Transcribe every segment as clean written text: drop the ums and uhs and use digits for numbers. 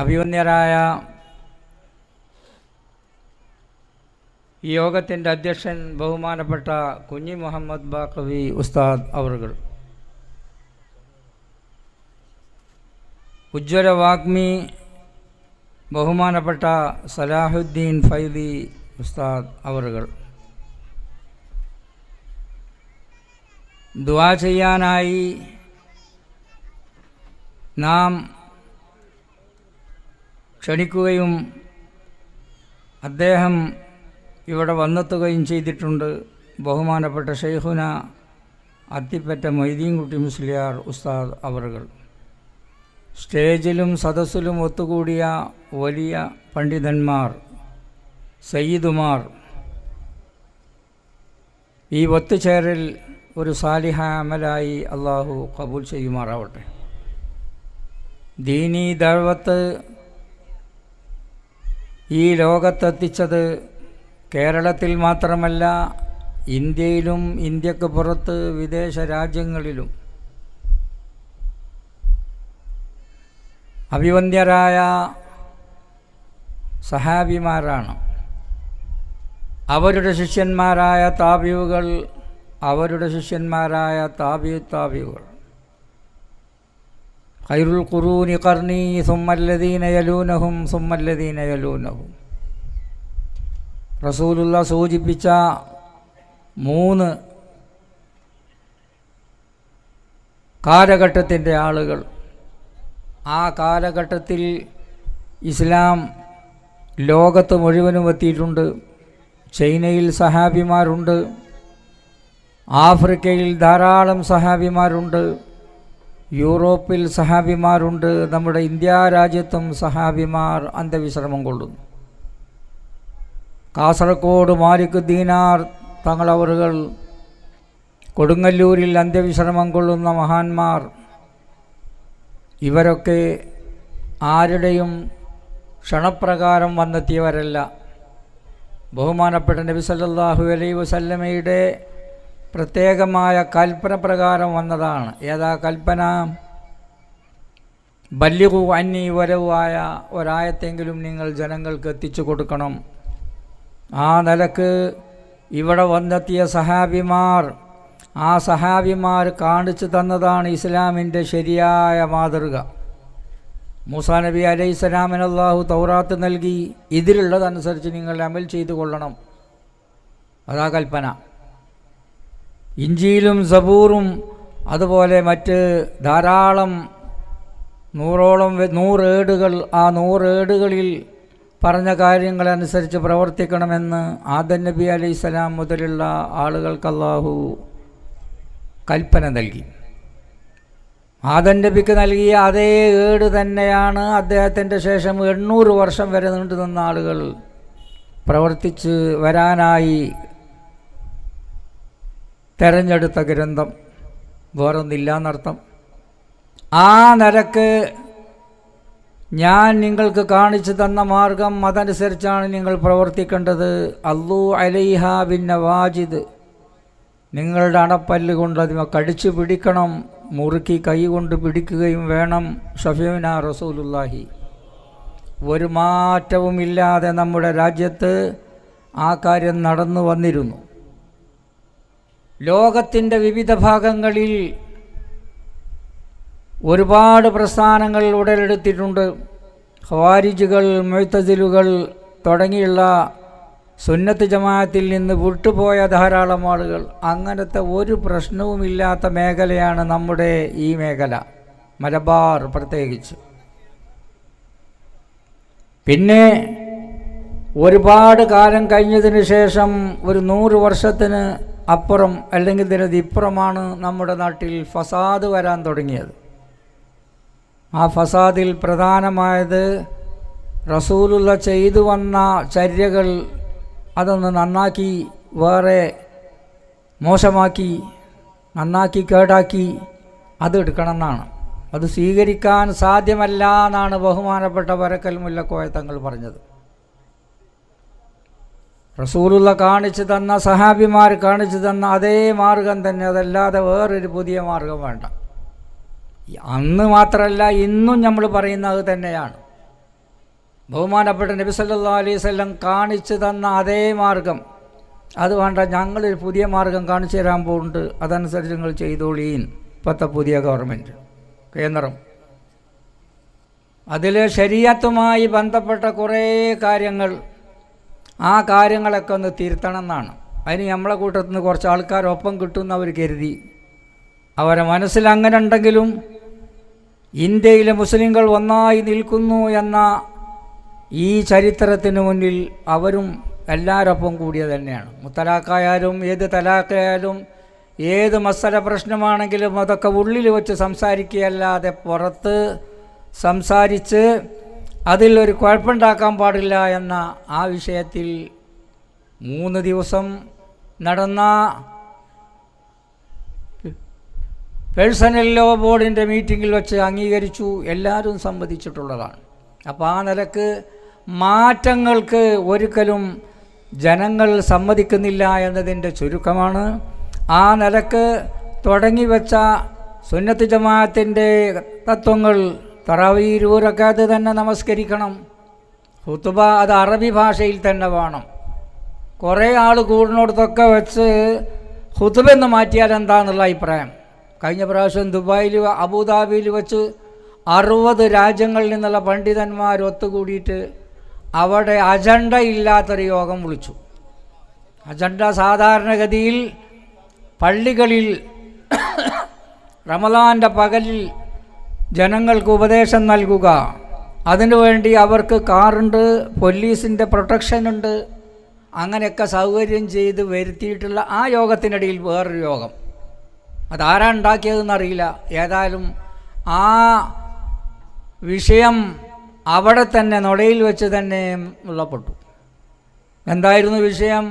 അഭിവന്യരായ ഈ യോഗത്തിൻ്റെ അധ്യക്ഷൻ ബഹുമാനപ്പെട്ട കുഞ്ഞി മുഹമ്മദ് ബാഖവി ഉസ്താദ് അവറുകൾ, ഉജ്ജ്വല വാഗ്മി ബഹുമാനപ്പെട്ട സലാഹുദ്ദീൻ ഫൈദി ഉസ്താദ് അവറുകൾ, ദുആ ചെയ്യാനായി നാം ക്ഷണിക്കുകയും അദ്ദേഹം ഇവിടെ വന്നെത്തുകയും ചെയ്തിട്ടുണ്ട്. ബഹുമാനപ്പെട്ട ഷെയ്ഖുന അത്തിപ്പറ്റ മൊയ്തീൻകുട്ടി മുസ്ലിയാർ ഉസ്താദ് അവറുകൾ, സ്റ്റേജിലും സദസ്സിലും ഒത്തുകൂടിയ വലിയ പണ്ഡിതന്മാർ, സയ്യിദുമാർ, ഈ ഒത്തുചേരൽ ഒരു സാലിഹ അമലായി അള്ളാഹു കബൂൽ ചെയ്യുമാറാവട്ടെ. ദീനീ ദഅവത്ത് ഈ ലോകത്തെത്തിച്ചത് കേരളത്തിൽ മാത്രമല്ല, ഇന്ത്യയിലും ഇന്ത്യക്ക് പുറത്ത് വിദേശ രാജ്യങ്ങളിലും അഭിവന്ദ്യരായ സഹാബിമാരാണ്. അവരുടെ ശിഷ്യന്മാരായ താബിയുകൾ, അവരുടെ ശിഷ്യന്മാരായ താബിയുകൾ. ഖൈറുൽ ഖുറൂനി ഖർനി സുമ്മല്ലദീന യലൂനഹും സുമ്മല്ലദീന യലൂനഹും. റസൂലുള്ള സൂചിപ്പിച്ച 3 കാലഘട്ടത്തിൻ്റെ ആളുകൾ. ആ കാലഘട്ടത്തിൽ ഇസ്ലാം ലോകത്ത് മുഴുവനും എത്തിയിട്ടുണ്ട്. ചൈനയിൽ സഹാബിമാരുണ്ട്, ആഫ്രിക്കയിൽ ധാരാളം സഹാബിമാരുണ്ട്, യൂറോപ്പിൽ സഹാബിമാരുണ്ട്, നമ്മുടെ ഇന്ത്യ രാജ്യത്തും സഹാബിമാർ അന്ത്യവിശ്രമം കൊള്ളുന്നു. കാസർഗോഡ് മാലിക് ദീനാർ തങ്ങളവറുകൾ, കൊടുങ്ങല്ലൂരിൽ അന്ത്യവിശ്രമം കൊള്ളുന്ന മഹാന്മാർ, ഇവരൊക്കെ ആരുടെയും ക്ഷണപ്രകാരം വന്നെത്തിയവരല്ല. ബഹുമാനപ്പെട്ട നബി സല്ലല്ലാഹു അലൈഹി വസല്ലമയുടെ പ്രത്യേകമായ കൽപ്പന പ്രകാരം വന്നതാണ്. ഏതാ കൽപ്പന? ബല്ലിഗു അന്നി വരവായ ഒരായത്തെങ്കിലും നിങ്ങൾ ജനങ്ങൾക്ക് എത്തിച്ചു കൊടുക്കണം. ആ നിലക്ക് ഇവിടെ വന്നെത്തിയ സഹാബിമാർ, ആ സഹാബിമാർ കാണിച്ചു തന്നതാണ് ഇസ്ലാമിൻ്റെ ശരിയായ മാതൃക. മൂസാ നബി അലൈഹിസ്സലാമിന് അല്ലാഹു തൗറാത്ത് നൽകി, ഇതിലുള്ളതനുസരിച്ച് നിങ്ങൾ അമൽ ചെയ്തു കൊള്ളണം. അതാ കൽപ്പന. ഇഞ്ചീലും സബൂറും അതുപോലെ മറ്റ് ധാരാളം 100 ഏടുകൾ, ആ 100 ഏടുകളിൽ പറഞ്ഞ കാര്യങ്ങളനുസരിച്ച് പ്രവർത്തിക്കണമെന്ന് ആദം നബി അലൈഹിസ്സലാം മുതലുള്ള ആളുകൾക്ക് അല്ലാഹു കൽപ്പന നൽകി. ആദം നബിക്ക് നൽകിയ അതേ ഏട് തന്നെയാണ് അദ്ദേഹത്തിൻ്റെ ശേഷം 800 വർഷം വരെ നീണ്ടു നിന്ന ആളുകൾ പ്രവർത്തിച്ച് വരാനായി തെരഞ്ഞെടുത്ത ഗ്രന്ഥം. വേറൊന്നില്ല എന്നർത്ഥം. ആ നിലക്ക് ഞാൻ നിങ്ങൾക്ക് കാണിച്ചു തന്ന മാർഗം, അതനുസരിച്ചാണ് നിങ്ങൾ പ്രവർത്തിക്കേണ്ടത്. അള്ളൂ അലൈഹ ബിൻ നവാജിദ്, നിങ്ങളുടെ അണപ്പല്ല് കൊണ്ട് അതിമ കടിച്ചു പിടിക്കണം, മുറുക്കി കൈ കൊണ്ട് പിടിക്കുകയും വേണം. ഷഫീഉനാ റസൂലുള്ളാഹി. ഒരു മാറ്റവുമില്ലാതെ നമ്മുടെ രാജ്യത്ത് ആ കാര്യം നടന്നു വന്നിരുന്നു. ലോകത്തിൻ്റെ വിവിധ ഭാഗങ്ങളിൽ ഒരുപാട് പ്രസ്ഥാനങ്ങൾ ഉടലെടുത്തിട്ടുണ്ട്. ഖവാരിജുകൾ, മുഅ്തസിലുകൾ തുടങ്ങിയുള്ള സുന്നത്ത് ജമാഅത്തിൽ നിന്ന് വിട്ടുപോയ ധാരാളം ആളുകൾ. അങ്ങനത്തെ ഒരു പ്രശ്നവുമില്ലാത്ത മേഖലയാണ് നമ്മുടെ ഈ മേഖല, മലബാർ പ്രത്യേകിച്ച്. പിന്നെ ഒരുപാട് കാലം കഴിഞ്ഞതിന് ശേഷം ഒരു 100 വർഷത്തിന് അപ്പുറം അല്ലെങ്കിൽ ഇതിനപ്പുറമാണ് നമ്മുടെ നാട്ടിൽ ഫസാദ് വരാൻ തുടങ്ങിയത്. ആ ഫസാദിൽ പ്രധാനമായത് റസൂലുള്ള ചെയ്തു വന്ന ചര്യകൾ അതൊന്ന് നന്നാക്കി വേറെ മോശമാക്കി, നന്നാക്കി കേടാക്കി അത് എടുക്കണം എന്നാണ്. അത് സ്വീകരിക്കാൻ സാധ്യമല്ല എന്നാണ് ബഹുമാനപ്പെട്ട വരക്കൽ മുല്ലക്കോയ തങ്ങൾ പറഞ്ഞത്. റസൂലുള്ള കാണിച്ചു തന്ന, സഹാബിമാർ കാണിച്ചു തന്ന അതേ മാർഗം തന്നെ, അതല്ലാതെ വേറൊരു പുതിയ മാർഗം വേണ്ട. അന്ന് മാത്രമല്ല ഇന്നും നമ്മൾ പറയുന്നത് തന്നെയാണ്. ബഹുമാനപ്പെട്ട നബി സല്ലല്ലാഹു അലൈഹി വസല്ലം കാണിച്ചു തന്ന അതേ മാർഗം, അത് വേണ്ട, ഞങ്ങളൊരു പുതിയ മാർഗം കാണിച്ചു തരാൻ പോകുന്നുണ്ട്, അതനുസരിച്ച് നിങ്ങൾ ചെയ്തോളീൻ. ഇപ്പോഴത്തെ പുതിയ ഗവൺമെൻറ് കേന്ദ്രം അതിൽ ശരീഅത്തുമായി ബന്ധപ്പെട്ട കുറേ കാര്യങ്ങൾ, ആ കാര്യങ്ങളൊക്കെ ഒന്ന് തിരുത്തണം എന്നാണ്. അതിന് നമ്മളെ കൂട്ടത്തിൽ നിന്ന് കുറച്ച് ആൾക്കാരൊപ്പം കിട്ടുമെന്ന് അവർ കരുതി. അവരെ മനസ്സിൽ അങ്ങനെ ഉണ്ടെങ്കിലും ഇന്ത്യയിലെ മുസ്ലിങ്ങൾ ഒന്നായി നിൽക്കുന്നു എന്ന ഈ ചരിത്രത്തിന് മുന്നിൽ അവരും എല്ലാവരൊപ്പം കൂടിയ തന്നെയാണ്. മുത്തലാഖായാലും ഏത് തലാഖായാലും ഏത് മസല പ്രശ്നമാണെങ്കിലും അതൊക്കെ ഉള്ളിൽ വെച്ച് സംസാരിക്കുകയല്ലാതെ പുറത്ത് സംസാരിച്ച് അതിൽ ഒരു കുഴപ്പമുണ്ടാക്കാൻ പാടില്ല എന്ന ആ വിഷയത്തിൽ 3 ദിവസം നടന്ന പേഴ്സണൽ ലോ ബോർഡിൻ്റെ മീറ്റിങ്ങിൽ വെച്ച് അംഗീകരിച്ചു, എല്ലാവരും സമ്മതിച്ചിട്ടുള്ളതാണ്. അപ്പോൾ ആ നിലക്ക് മാറ്റങ്ങൾക്ക് ഒരിക്കലും ജനങ്ങൾ സമ്മതിക്കുന്നില്ല എന്നതിൻ്റെ ചുരുക്കമാണ്. ആ നിലക്ക് തുടങ്ങി വെച്ച സുന്നത്ത് ജമാഅത്തിൻ്റെ തത്വങ്ങൾ, തറാവീഹ് 20 റക്അത്ത് തന്നെ നമസ്കരിക്കണം, ഖുതുബ അത് അറബി ഭാഷയിൽ തന്നെ വേണം. കുറേ ആൾ കൂടുന്നിടത്തൊക്കെ വെച്ച് ഖുതുബെന്ന് മാറ്റിയാൽ എന്താണെന്നുള്ള അഭിപ്രായം. കഴിഞ്ഞ പ്രാവശ്യം ദുബായിൽ അബുദാബിയിൽ വെച്ച് 60 രാജ്യങ്ങളിൽ നിന്നുള്ള പണ്ഡിതന്മാർ ഒത്തുകൂടിയിട്ട് അവിടെ അജണ്ട ഇല്ലാത്തൊരു യോഗം വിളിച്ചു. അജണ്ട സാധാരണഗതിയിൽ പള്ളികളിൽ റമദാൻ്റെ പകലിൽ ജനങ്ങൾക്ക് ഉപദേശം നൽകുക, അതിനുവേണ്ടി അവർക്ക് കാറുണ്ട്, പോലീസിൻ്റെ പ്രൊട്ടക്ഷനുണ്ട്, അങ്ങനെയൊക്കെ സൗകര്യം ചെയ്ത് വരുത്തിയിട്ടുള്ള ആ യോഗത്തിനിടയിൽ വേറൊരു യോഗം, അതാരാ ഉണ്ടാക്കിയതെന്നറിയില്ല. ഏതായാലും ആ വിഷയം അവിടെ തന്നെ നുടയിൽ വെച്ച് തന്നെ ഉള്ളപ്പെട്ടു. എന്തായിരുന്നു വിഷയം?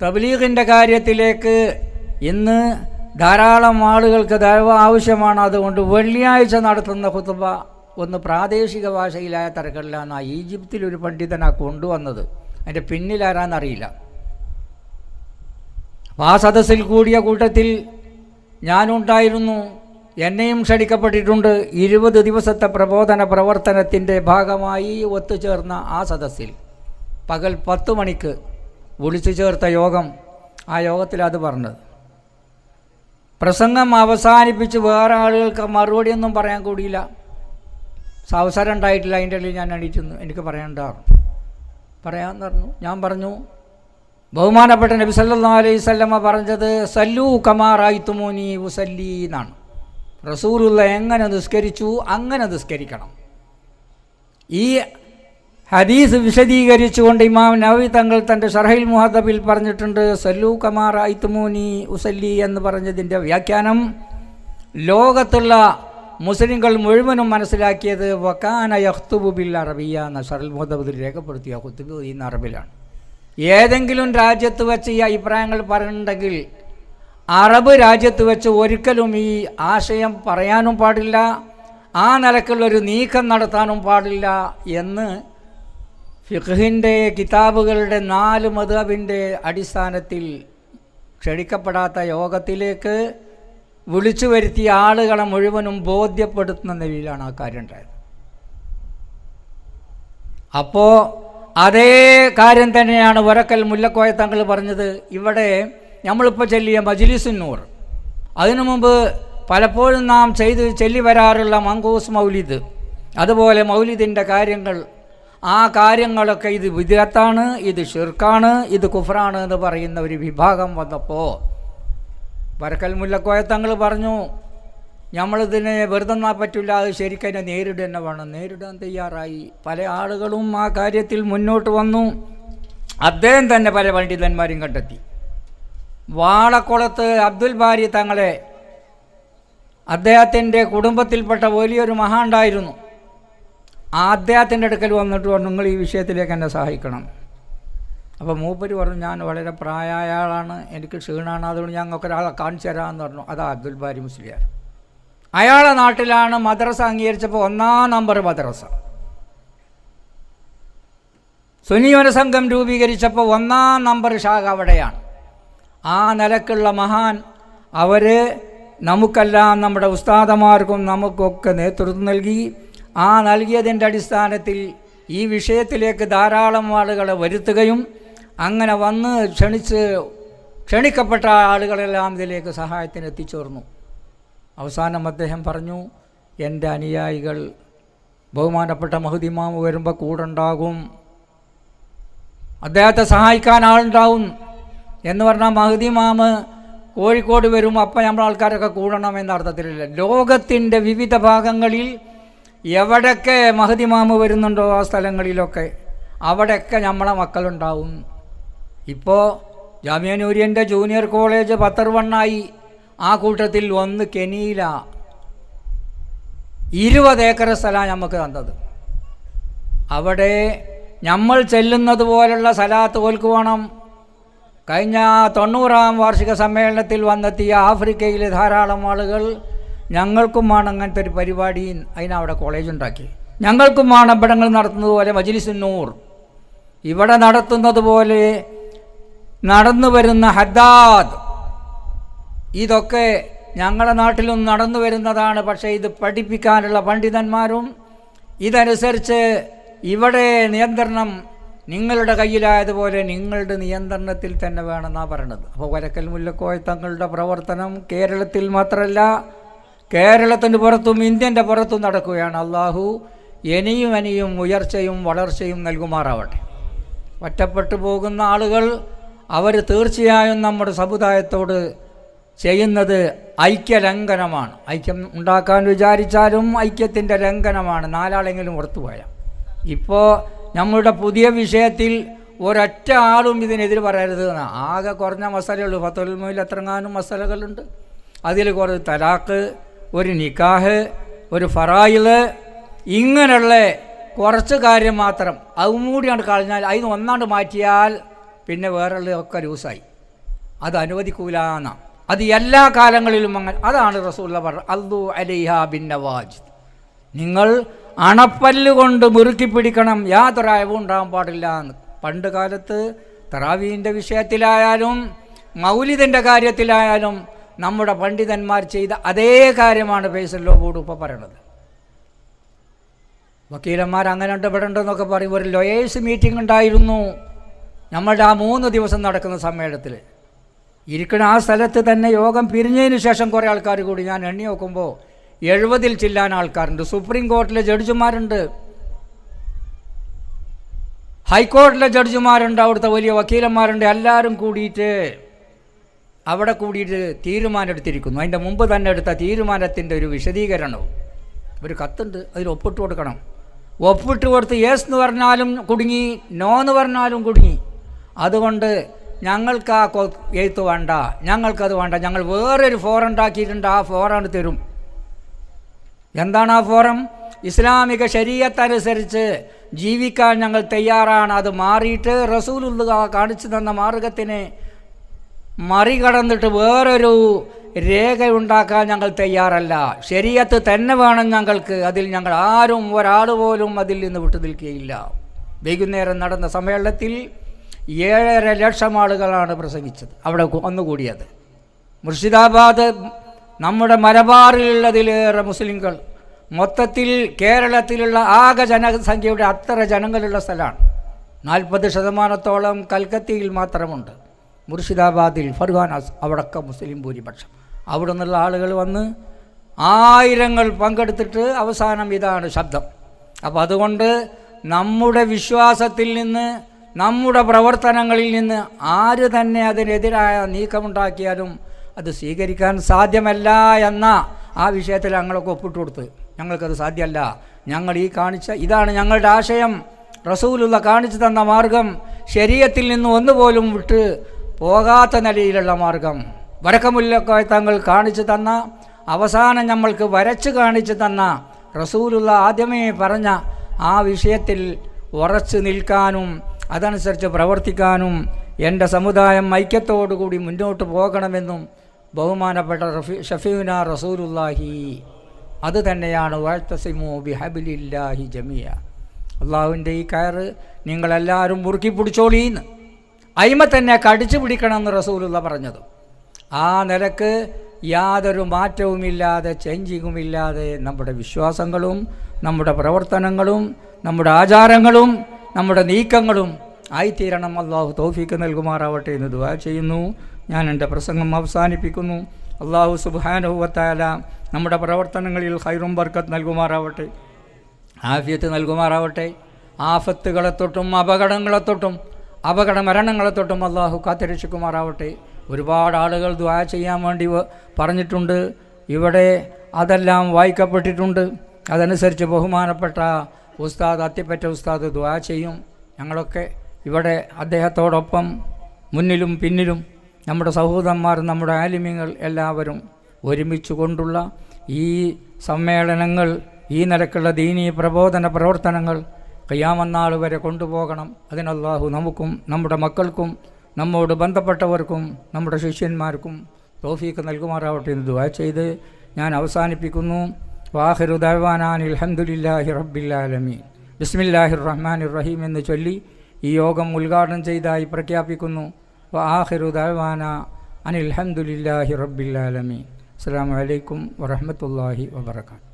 തബ്ലീഗിൻ്റെ കാര്യത്തിലേക്ക് ഇന്ന് ധാരാളം ആളുകൾക്ക് ദഅവ ആവശ്യമാണ്, അതുകൊണ്ട് വെള്ളിയാഴ്ച നടത്തുന്ന ഖുതുബ ഒന്ന് പ്രാദേശിക ഭാഷയിലായ തരക്കല്ല എന്നാണ് ഈജിപ്തിലൊരു പണ്ഡിതനാണ് കൊണ്ടുവന്നത്. അതിൻ്റെ പിന്നിലാരാന്നറിയില്ല. ആ സദസ്സിൽ കൂടിയ കൂട്ടത്തിൽ ഞാനുണ്ടായിരുന്നു, എന്നെയും ക്ഷണിക്കപ്പെട്ടിട്ടുണ്ട്. 20 ദിവസത്തെ പ്രബോധന പ്രവർത്തനത്തിൻ്റെ ഭാഗമായി ഒത്തുചേർന്ന ആ സദസ്സിൽ പകൽ 10 മണിക്ക് വിളിച്ചു ചേർത്ത യോഗം, ആ യോഗത്തിൽ അത് പറഞ്ഞത്. പ്രസംഗം അവസാനിപ്പിച്ച് വേറെ ആളുകൾക്ക് മറുപടിയൊന്നും പറയാൻ കൂടിയില്ല, അവസരം ഉണ്ടായിട്ടില്ല. അതിൻ്റെ ഇടയിൽ ഞാൻ എണീറ്റുന്നു, എനിക്ക് പറയാമെന്ന് പറഞ്ഞു. ഞാൻ പറഞ്ഞു, ബഹുമാനപ്പെട്ട നബി സല്ലല്ലാഹു അലൈഹി വസല്ലമ പറഞ്ഞത് സല്ലൂ കമാ റഅയ്തുമൂനി ഉസല്ലി എന്നാണ്. റസൂലുള്ള എങ്ങനെ നിസ്കരിച്ചു അങ്ങനെ നിസ്കരിക്കണം. ഈ ഹദീസ് വിശദീകരിച്ചുകൊണ്ട് ഇമാം നവവി തങ്ങൾ തൻ്റെ ശർഹുൽ മുഹദ്ദബിൽ പറഞ്ഞിട്ടുണ്ട്, സല്ലൂ കമാ റഅയ്തുമൂനി ഉസല്ലി എന്ന് പറഞ്ഞതിൻ്റെ വ്യാഖ്യാനം ലോകത്തുള്ള മുസ്ലിങ്ങൾ മുഴുവനും മനസ്സിലാക്കിയത് വകാന യഖ്തുബു ബിൽ അറബിയ്യ എന്ന ശർഹുൽ മുഹദ്ദബിൽ രേഖപ്പെടുത്തിയ ഖുതുബ് ഇന്ന് അറബിലാണ്. ഏതെങ്കിലും രാജ്യത്ത് വെച്ച് ഈ അഭിപ്രായങ്ങൾ പറയുന്നുണ്ടെങ്കിൽ അറബ് രാജ്യത്ത് വെച്ച് ഒരിക്കലും ഈ ആശയം പറയാനും പാടില്ല, ആ നിലക്കുള്ളൊരു നീക്കം നടത്താനും പാടില്ല എന്ന് ഫിഖ്ഹിൻ്റെ കിതാബുകളുടെ 4 മദ്ഹബിൻ്റെ അടിസ്ഥാനത്തിൽ ക്ഷണിക്കപ്പെടാത്ത യോഗത്തിലേക്ക് വിളിച്ചു വരുത്തിയ ആളുകളെ മുഴുവനും ബോധ്യപ്പെടുത്തുന്ന നിലയിലാണ് ആ കാര്യം ഉണ്ടായത്. അപ്പോൾ അതേ കാര്യം തന്നെയാണ് വരക്കൽ മുല്ലക്കോയ തങ്ങൾ പറഞ്ഞത്. ഇവിടെ നമ്മളിപ്പോൾ ചൊല്ലിയ മജ്ലിസുൻ നൂർ, അതിനു മുമ്പ് പലപ്പോഴും നാം ചൊല്ലി വരാറുള്ള മങ്കൂസ് മൗലിദ്, അതുപോലെ മൗലിദിൻ്റെ കാര്യങ്ങൾ, ആ കാര്യങ്ങളൊക്കെ ഇത് വിദ്അത്താണ്, ഇത് ഷിർക്കാണ്, ഇത് കുഫ്റാണ് എന്ന് പറയുന്ന ഒരു വിഭാഗം വന്നപ്പോൾ വരക്കൽ മുല്ലക്കോയ തങ്ങൾ പറഞ്ഞു, നമ്മളിതിനെ വെറുതെ എന്നാൽ പറ്റില്ല, അത് ശരിക്കതിനെ നേരിടുക തന്നെ വേണം. നേരിടാൻ തയ്യാറായി പല ആളുകളും ആ കാര്യത്തിൽ മുന്നോട്ട് വന്നു. അദ്ദേഹം തന്നെ പല പണ്ഡിതന്മാരും കണ്ടെത്തി. വാളക്കുളത്ത് അബ്ദുൽ ബാരി തങ്ങളെ, അദ്ദേഹത്തിൻ്റെ കുടുംബത്തിൽപ്പെട്ട വലിയൊരു മഹാണ്ടായിരുന്നു, ആ അദ്ദേഹത്തിൻ്റെ അടുക്കൽ വന്നിട്ട് പറഞ്ഞു, നിങ്ങൾ ഈ വിഷയത്തിലേക്ക് എന്നെ സഹായിക്കണം. അപ്പോൾ മൂപ്പര് പറഞ്ഞു, ഞാൻ വളരെ പ്രായമായ ആളാണ്, എനിക്ക് ക്ഷീണമാണ്, അതുകൊണ്ട് ഞങ്ങൾക്ക് ഒരാളെ കാണിച്ചു തരാമെന്ന് പറഞ്ഞു. അതാ അബ്ദുൽ ബാരി മുസ്ലിയാർ. അയാളെ നാട്ടിലാണ് മദ്രസ അംഗീകരിച്ചപ്പോൾ 1-ാം നമ്പർ മദ്രസ. സുന്നിയോന സംഘം രൂപീകരിച്ചപ്പോൾ 1-ാം നമ്പർ ശാഖ അവിടെയാണ്. ആ നിലക്കുള്ള മഹാൻ അവർ നമുക്കെല്ലാം, നമ്മുടെ ഉസ്താദമാർക്കും നമുക്കൊക്കെ നേതൃത്വം നൽകി. ആ നൽകിയതിൻ്റെ അടിസ്ഥാനത്തിൽ ഈ വിഷയത്തിലേക്ക് ധാരാളം ആളുകളെ വരുത്തുകയും അങ്ങനെ വന്ന് ക്ഷണിക്കപ്പെട്ട ആളുകളെല്ലാം ഇതിലേക്ക് സഹായത്തിന് എത്തിച്ചേർന്നു. അവസാനം അദ്ദേഹം പറഞ്ഞു, എൻ്റെ അനുയായികൾ ബഹുമാനപ്പെട്ട മഹ്ദി ഇമാം വരുമ്പോൾ കൂടെ ഉണ്ടാകും, അദ്ദേഹത്തെ സഹായിക്കാൻ ആളുണ്ടാവും എന്ന് പറഞ്ഞാൽ മഹ്ദി ഇമാം കോഴിക്കോട് വരും, അപ്പം നമ്മൾ ആൾക്കാരൊക്കെ കൂടണം എന്ന അർത്ഥത്തിലില്ല. ലോകത്തിൻ്റെ വിവിധ ഭാഗങ്ങളിൽ എവിടെയൊക്കെ മഹ്ദി ഇമാം വരുന്നുണ്ടോ ആ സ്ഥലങ്ങളിലൊക്കെ അവിടെയൊക്കെ നമ്മളെ മക്കളുണ്ടാവും. ഇപ്പോൾ ജാമിയ നൂരിയൻ്റെ ജൂനിയർ കോളേജ് 10 ആ കൂട്ടത്തിൽ ഒന്ന് കെനിയില 20 ഏക്കർ സ്ഥലമാണ് നമുക്ക് തന്നത്. അവിടെ നമ്മൾ ചെല്ലുന്നത് പോലുള്ള സലാത്ത് ഓൽക്ക് വേണം. കഴിഞ്ഞ 90-ാം വാർഷിക സമ്മേളനത്തിൽ വന്നെത്തിയ ആഫ്രിക്കയിലെ ധാരാളം ആളുകൾ ഞങ്ങൾക്കും വേണം അങ്ങനത്തെ ഒരു പരിപാടി, അതിനവിടെ കോളേജ് ഉണ്ടാക്കി. ഞങ്ങൾക്കും വേണം ഇവിടങ്ങൾ നടത്തുന്നത് പോലെ മജ്ലിസുന്നൂർ ഇവിടെ നടത്തുന്നത് പോലെ നടന്നു വരുന്ന ഹദ്ദാദ്, ഇതൊക്കെ ഞങ്ങളുടെ നാട്ടിലും നടന്നു വരുന്നതാണ്. പക്ഷേ ഇത് പഠിപ്പിക്കാനുള്ള പണ്ഡിതന്മാരും ഇതനുസരിച്ച് ഇവിടെ നിയന്ത്രണം നിങ്ങളുടെ കയ്യിലായതുപോലെ നിങ്ങളുടെ നിയന്ത്രണത്തിൽ തന്നെ വേണമെന്നാണ് പറയണത്. അപ്പോൾ വരക്കൽ മുല്ലക്കോയ തങ്ങളുടെ പ്രവർത്തനം കേരളത്തിൽ മാത്രമല്ല, കേരളത്തിന് പുറത്തും ഇന്ത്യൻ്റെ പുറത്തും നടക്കുകയാണ്. അള്ളാഹു ഇനിയും ഉയർച്ചയും വളർച്ചയും നൽകുമാറാവട്ടെ. ഒറ്റപ്പെട്ടു പോകുന്ന ആളുകൾ അവർ തീർച്ചയായും നമ്മുടെ സമുദായത്തോട് ചെയ്യുന്നത് ഐക്യലംഘനമാണ്. ഐക്യം ഉണ്ടാക്കാൻ വിചാരിച്ചാലും ഐക്യത്തിൻ്റെ ലംഘനമാണ്. 4 ആളെങ്കിലും പുറത്തുപോയാൽ. ഇപ്പോൾ നമ്മളുടെ പുതിയ വിഷയത്തിൽ ഒരൊറ്റ ആളും ഇതിനെതിരെ പറയരുത്. ആകെ കുറഞ്ഞ മസലയുള്ളൂ. ഫത്തുൽ മുയിൽ എത്രങ്ങാനും മസലകളുണ്ട്. അതിൽ കുറേ തലാഖ്, ഒരു നിക്കാഹ്, ഒരു ഫറായില്, ഇങ്ങനെയുള്ള കുറച്ച് കാര്യം മാത്രം അതും കൂടിയാണ് കളഞ്ഞാൽ, അതിന് ഒന്നാണ്ട് മാറ്റിയാൽ പിന്നെ വേറെയുള്ളതൊക്കെ ലൂസായി. അത് അനുവദിക്കൂലാന്ന. അത് എല്ലാ കാലങ്ങളിലും അങ്ങനെ. അതാണ് റസൂലുള്ള പറഞ്ഞത്, അൽദു അലൈഹാ ബിൻ നവാജിദ്, നിങ്ങൾ അണപ്പല്ല് കൊണ്ട് മുറുക്കി പിടിക്കണം, യാതൊരു അയവും ഉണ്ടാകാൻ പാടില്ല എന്ന്. പണ്ട് കാലത്ത് തറാവീൻ്റെ വിഷയത്തിലായാലും മൗലിദിൻ്റെ കാര്യത്തിലായാലും നമ്മുടെ പണ്ഡിതന്മാർ ചെയ്ത അതേ കാര്യമാണ് ഫൈസൽ ലോബോട് ഇപ്പോൾ പറയണത്. വക്കീലന്മാർ അങ്ങനെ ഇടപെടേണ്ടെന്നൊക്കെ പറയും. ഒരു ലോയേഴ്സ് മീറ്റിംഗ് ഉണ്ടായിരുന്നു നമ്മളുടെ ആ 3 ദിവസം നടക്കുന്ന സമ്മേളനത്തിൽ. ഇരിക്കുന്ന ആ സ്ഥലത്ത് തന്നെ യോഗം പിരിഞ്ഞതിന് ശേഷം കുറേ ആൾക്കാർ കൂടി, ഞാൻ എണ്ണി നോക്കുമ്പോൾ 70-ൽ ചില്ലാൻ ആൾക്കാരുണ്ട്. സുപ്രീം കോർട്ടിലെ ജഡ്ജിമാരുണ്ട്, ഹൈക്കോടതിയിലെ ജഡ്ജിമാരുണ്ട്, അവിടുത്തെ വലിയ വക്കീലന്മാരുണ്ട്. എല്ലാവരും കൂടിയിട്ട് അവിടെ കൂടിയിട്ട് തീരുമാനമെടുത്തിരിക്കുന്നു. അതിൻ്റെ മുമ്പ് തന്നെ എടുത്ത തീരുമാനത്തിൻ്റെ ഒരു വിശദീകരണവും ഒരു കത്തുണ്ട്, അതിൽ ഒപ്പിട്ട് കൊടുക്കണം. ഒപ്പിട്ട് കൊടുത്ത് യെസ് എന്ന് പറഞ്ഞാലും കുടുങ്ങി, നോ എന്ന് പറഞ്ഞാലും കുടുങ്ങി. അതുകൊണ്ട് ഞങ്ങൾക്ക് ആ എഴുത്ത് വേണ്ട, ഞങ്ങൾക്കത് വേണ്ട, ഞങ്ങൾ വേറൊരു ഫോറം ഉണ്ടാക്കിയിട്ടുണ്ട്, ആ ഫോറാണ് തരും. എന്താണ് ആ ഫോറം? ഇസ്ലാമിക ശരീഅത്തനുസരിച്ച് ജീവിക്കാൻ ഞങ്ങൾ തയ്യാറാണ്. അത് മാറിയിട്ട് റസൂലുള്ളാഹി കാണിച്ചു തന്ന മാർഗത്തിനെ മറികടന്നിട്ട് വേറൊരു രേഖ ഉണ്ടാക്കാൻ ഞങ്ങൾ തയ്യാറല്ല. ശരീഅത്ത് തന്നെ വേണം ഞങ്ങൾക്ക്. അതിൽ ഞങ്ങൾ ആരും ഒരാൾ പോലും അതിൽ നിന്ന് വിട്ടു നിൽക്കുകയില്ല. വൈകുന്നേരം നടന്ന സമ്മേളനത്തിൽ 7.5 ലക്ഷം ആളുകളാണ് പ്രസംഗിച്ചത്, അവിടെ വന്നുകൂടിയത്. മുർഷിദാബാദ്, നമ്മുടെ മലബാറിലുള്ളതിലേറെ മുസ്ലിങ്ങൾ, മൊത്തത്തിൽ കേരളത്തിലുള്ള ആകെ ജനസംഖ്യയുടെ അത്ര ജനങ്ങളുള്ള സ്ഥലമാണ്. 40% കൽക്കത്തയിൽ മാത്രമുണ്ട്. മുർഷിദാബാദിൽ, ഫർഹാനാസ്, അവിടൊക്കെ മുസ്ലിം ഭൂരിപക്ഷം. അവിടെ നിന്നുള്ള ആളുകൾ വന്ന് ആയിരങ്ങൾ പങ്കെടുത്തിട്ട് അവസാനം ഇതാണ് ശബ്ദം. അപ്പോൾ അതുകൊണ്ട് നമ്മുടെ വിശ്വാസത്തിൽ നിന്ന്, നമ്മുടെ പ്രവർത്തനങ്ങളിൽ നിന്ന് ആര് തന്നെ അതിനെതിരായ നീക്കമുണ്ടാക്കിയാലും അത് സ്വീകരിക്കാൻ സാധ്യമല്ല എന്ന ആ വിഷയത്തിൽ ഞങ്ങളൊക്കെ ഒപ്പിട്ട് കൊടുത്ത്, ഞങ്ങൾക്കത് സാധ്യമല്ല, ഞങ്ങൾ ഈ കാണിച്ച ഇതാണ് ഞങ്ങളുടെ ആശയം, റസൂലുള്ള കാണിച്ചു തന്ന മാർഗം, ശരീഅത്തിൽ നിന്ന് ഒന്നുപോലും വിട്ട് പോകാത്ത നിലയിലുള്ള മാർഗം, വരക്കമുല്ലക്കോയ തങ്ങൾ കാണിച്ചു തന്ന, അവസാനം നമ്മൾക്ക് വരച്ച് കാണിച്ചു തന്ന റസൂലുള്ള ആദ്യമേ പറഞ്ഞ ആ വിഷയത്തിൽ ഉറച്ചു നിൽക്കാനും അതനുസരിച്ച് പ്രവർത്തിക്കാനും എൻ്റെ സമുദായം ഐക്യത്തോടുകൂടി മുന്നോട്ട് പോകണമെന്നും ബഹുമാനപ്പെട്ട ഷഫീഉന റസൂലുള്ളാഹി അത് തന്നെയാണ് വഅ്തസിമു ബിഹബ്ലില്ലാഹി ജമിയ. അള്ളാഹുവിൻ്റെ ഈ കയറ് നിങ്ങളെല്ലാവരും മുറുക്കി പിടിച്ചോളീന്ന്, അയിമ തന്നെ കടിച്ചു പിടിക്കണമെന്ന് റസൂലുള്ള പറഞ്ഞത്. ആ നിലക്ക് യാതൊരു മാറ്റവുമില്ലാതെ, ചേഞ്ചിങ്ങുമില്ലാതെ നമ്മുടെ വിശ്വാസങ്ങളും നമ്മുടെ പ്രവർത്തനങ്ങളും നമ്മുടെ ആചാരങ്ങളും നമ്മുടെ നീക്കങ്ങളും ആയിത്തീരണം. അള്ളാഹു തൗഫീക്ക് നൽകുമാറാവട്ടെ എന്ന് ദുആ ചെയ്യുന്നു. ഞാൻ എൻ്റെ പ്രസംഗം അവസാനിപ്പിക്കുന്നു. അള്ളാഹു സുബ്ഹാനഹു വ തആല നമ്മുടെ പ്രവർത്തനങ്ങളിൽ ഖൈറും ബർക്കത്ത് നൽകുമാറാവട്ടെ, ആഫിയത്ത് നൽകുമാറാവട്ടെ. ആഫത്തുകളെ തൊട്ടും അപകടങ്ങളെ തൊട്ടും അപകട മരണങ്ങളെ തൊട്ടും അള്ളാഹു കാത്തുരക്ഷിക്കുമാറാവട്ടെ. ഒരുപാട് ആളുകൾ ദുആ ചെയ്യാൻ വേണ്ടി പറഞ്ഞിട്ടുണ്ട്. ഇവിടെ അതെല്ലാം വായിക്കപ്പെട്ടിട്ടുണ്ട്. അതനുസരിച്ച് ബഹുമാനപ്പെട്ട ഉസ്താദ്, അത്തിപ്പറ്റ ഉസ്താദ് ദുആ ചെയ്യും. ഞങ്ങളൊക്കെ ഇവിടെ അദ്ദേഹത്തോടൊപ്പം മുന്നിലും പിന്നിലും നമ്മുടെ സഹോദരന്മാർ, നമ്മുടെ ആലിമ്യങ്ങൾ എല്ലാവരും ഒരുമിച്ച് കൊണ്ടുള്ള ഈ സമ്മേളനങ്ങൾ, ഈ നിലക്കുള്ള ദീനീ പ്രബോധന പ്രവർത്തനങ്ങൾ ഖിയാമത്ത് നാൾ വരെ കൊണ്ടുപോകണം. അതിനല്ലാഹു നമുക്കും നമ്മുടെ മക്കൾക്കും നമ്മോട് ബന്ധപ്പെട്ടവർക്കും നമ്മുടെ ശിഷ്യന്മാർക്കും തൗഫീഖ് നൽകുമാറാവട്ടെ എന്ന് ദുആ ചെയ്ത് ഞാൻ അവസാനിപ്പിക്കുന്നു. വാഹിറു ദഅ്വാനാ അൽഹംദുലില്ലാഹി റബ്ബിൽ ആലമീൻ. ബിസ്മില്ലാഹിർ റഹ്മാനിർ റഹീം എന്ന് ചൊല്ലി ഈ യോഗം ഉദ്ഘാടനം ചെയ്തതായി പ്രഖ്യാപിക്കുന്നു. വാഹിറു ദഅ്വാനാ അൽഹംദുലില്ലാഹി റബ്ബിൽ ആലമീൻ. അസ്സലാമു അലൈക്കും വറഹ്മത്തുള്ളാഹി വബറകാതുഹു.